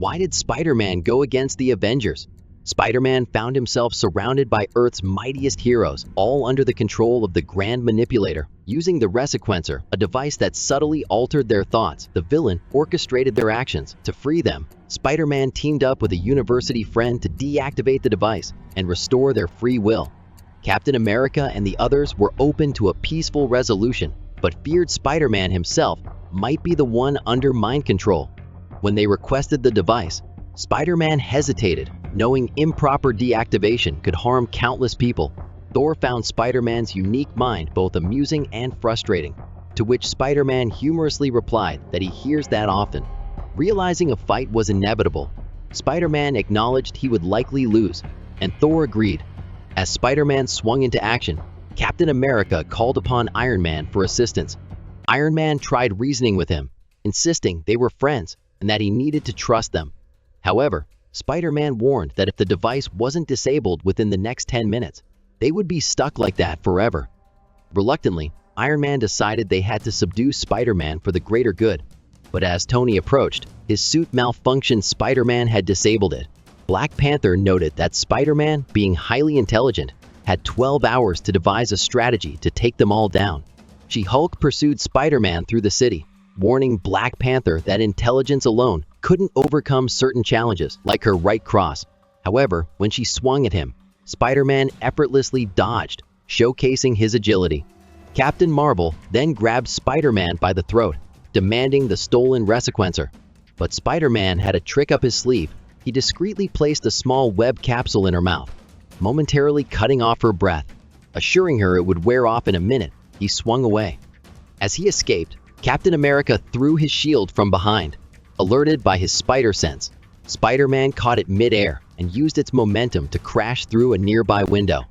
Why did Spider-Man go against the Avengers? Spider-Man found himself surrounded by Earth's mightiest heroes, all under the control of the Grand Manipulator. Using the Resequencer, a device that subtly altered their thoughts, the villain orchestrated their actions. To free them, Spider-Man teamed up with a university friend to deactivate the device and restore their free will. Captain America and the others were open to a peaceful resolution, but feared Spider-Man himself might be the one under mind control. When they requested the device, Spider-Man hesitated, knowing improper deactivation could harm countless people. Thor found Spider-Man's unique mind both amusing and frustrating, to which Spider-Man humorously replied that he hears that often. Realizing a fight was inevitable, Spider-Man acknowledged he would likely lose, and Thor agreed. As Spider-Man swung into action, Captain America called upon Iron Man for assistance. Iron Man tried reasoning with him, insisting they were friends and that he needed to trust them. However, Spider-Man warned that if the device wasn't disabled within the next 10 minutes, they would be stuck like that forever. Reluctantly, Iron Man decided they had to subdue Spider-Man for the greater good. But as Tony approached, his suit malfunctioned. Spider-Man had disabled it. Black Panther noted that Spider-Man, being highly intelligent, had 12 hours to devise a strategy to take them all down. She-Hulk pursued Spider-Man through the city, warning Black Panther that intelligence alone couldn't overcome certain challenges, like her right cross. However, when she swung at him, Spider-Man effortlessly dodged, showcasing his agility. Captain Marvel then grabbed Spider-Man by the throat, demanding the stolen Resequencer. But Spider-Man had a trick up his sleeve. He discreetly placed a small web capsule in her mouth, momentarily cutting off her breath. Assuring her it would wear off in a minute, he swung away. As he escaped, Captain America threw his shield from behind. Alerted by his spider sense, Spider-Man caught it mid-air and used its momentum to crash through a nearby window.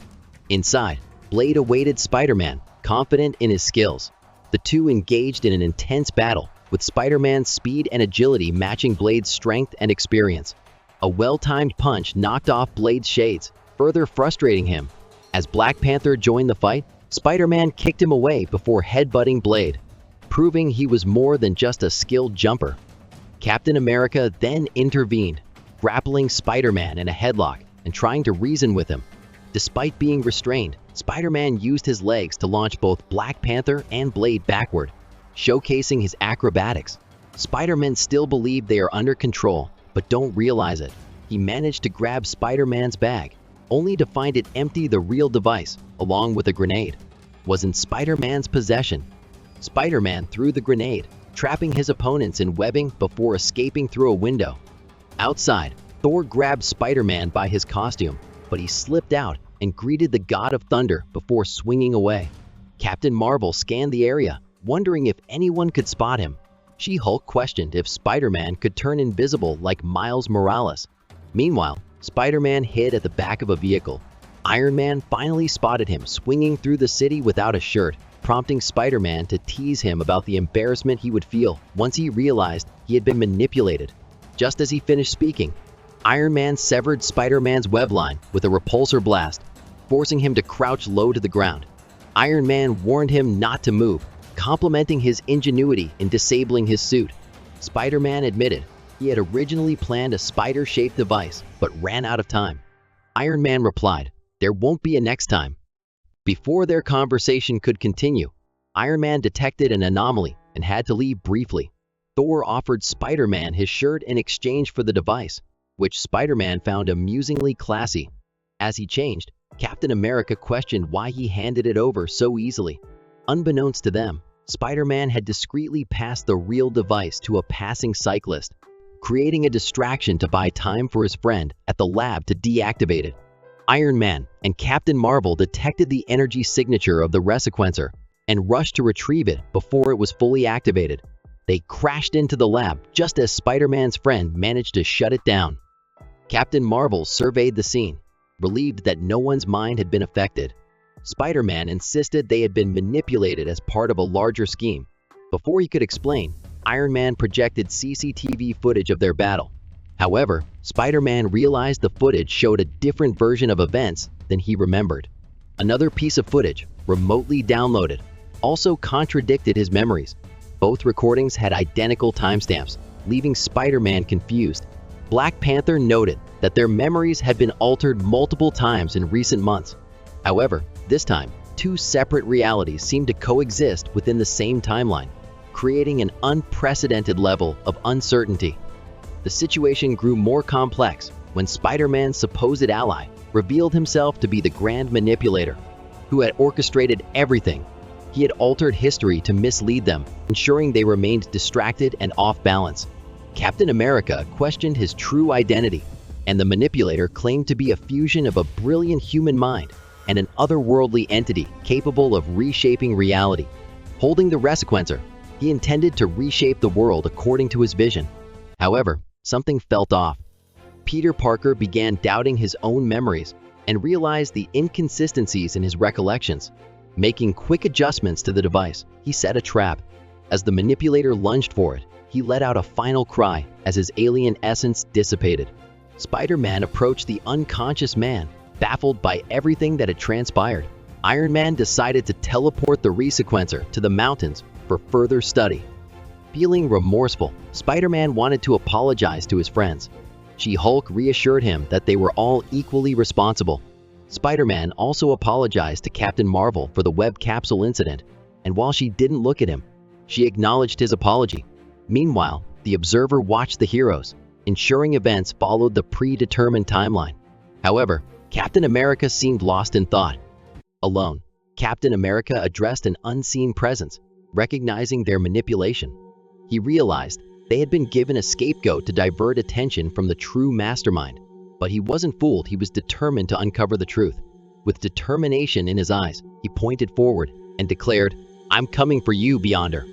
Inside, Blade awaited Spider-Man, confident in his skills. The two engaged in an intense battle, with Spider-Man's speed and agility matching Blade's strength and experience. A well-timed punch knocked off Blade's shades, further frustrating him. As Black Panther joined the fight, Spider-Man kicked him away before headbutting Blade, proving he was more than just a skilled jumper. Captain America then intervened, grappling Spider-Man in a headlock and trying to reason with him. Despite being restrained, Spider-Man used his legs to launch both Black Panther and Blade backward, showcasing his acrobatics. Spider-Man still believe they are under control, but don't realize it. He managed to grab Spider-Man's bag, only to find it empty. The real device, along with a grenade, was in Spider-Man's possession. Spider-Man threw the grenade, trapping his opponents in webbing before escaping through a window. Outside, Thor grabbed Spider-Man by his costume, but he slipped out and greeted the God of Thunder before swinging away. Captain Marvel scanned the area, wondering if anyone could spot him. She-Hulk questioned if Spider-Man could turn invisible like Miles Morales. Meanwhile, Spider-Man hid at the back of a vehicle. Iron Man finally spotted him swinging through the city without a shirt, prompting Spider-Man to tease him about the embarrassment he would feel once he realized he had been manipulated. Just as he finished speaking, Iron Man severed Spider-Man's web line with a repulsor blast, forcing him to crouch low to the ground. Iron Man warned him not to move, complimenting his ingenuity in disabling his suit. Spider-Man admitted he had originally planned a spider-shaped device, but ran out of time. Iron Man replied, "There won't be a next time." Before their conversation could continue, Iron Man detected an anomaly and had to leave briefly. Thor offered Spider-Man his shirt in exchange for the device, which Spider-Man found amusingly classy. As he changed, Captain America questioned why he handed it over so easily. Unbeknownst to them, Spider-Man had discreetly passed the real device to a passing cyclist, creating a distraction to buy time for his friend at the lab to deactivate it. Iron Man and Captain Marvel detected the energy signature of the Resequencer and rushed to retrieve it before it was fully activated. They crashed into the lab just as Spider-Man's friend managed to shut it down. Captain Marvel surveyed the scene, relieved that no one's mind had been affected. Spider-Man insisted they had been manipulated as part of a larger scheme. Before he could explain, Iron Man projected CCTV footage of their battle. However, Spider-Man realized the footage showed a different version of events than he remembered. Another piece of footage, remotely downloaded, also contradicted his memories. Both recordings had identical timestamps, leaving Spider-Man confused. Black Panther noted that their memories had been altered multiple times in recent months. However, this time, two separate realities seemed to coexist within the same timeline, creating an unprecedented level of uncertainty. The situation grew more complex when Spider-Man's supposed ally revealed himself to be the Grand Manipulator, who had orchestrated everything. He had altered history to mislead them, ensuring they remained distracted and off balance. Captain America questioned his true identity, and the Manipulator claimed to be a fusion of a brilliant human mind and an otherworldly entity capable of reshaping reality. Holding the Resequencer, he intended to reshape the world according to his vision. However, something felt off. Peter Parker began doubting his own memories and realized the inconsistencies in his recollections. Making quick adjustments to the device, he set a trap. As the Manipulator lunged for it, he let out a final cry as his alien essence dissipated. Spider-Man approached the unconscious man, baffled by everything that had transpired. Iron Man decided to teleport the Resequencer to the mountains for further study. Feeling remorseful, Spider-Man wanted to apologize to his friends. She-Hulk reassured him that they were all equally responsible. Spider-Man also apologized to Captain Marvel for the web capsule incident, and while she didn't look at him, she acknowledged his apology. Meanwhile, the Observer watched the heroes, ensuring events followed the predetermined timeline. However, Captain America seemed lost in thought. Alone, Captain America addressed an unseen presence, recognizing their manipulation. He realized they had been given a scapegoat to divert attention from the true mastermind. But he wasn't fooled. He was determined to uncover the truth. With determination in his eyes, he pointed forward and declared, "I'm coming for you, Beyonder."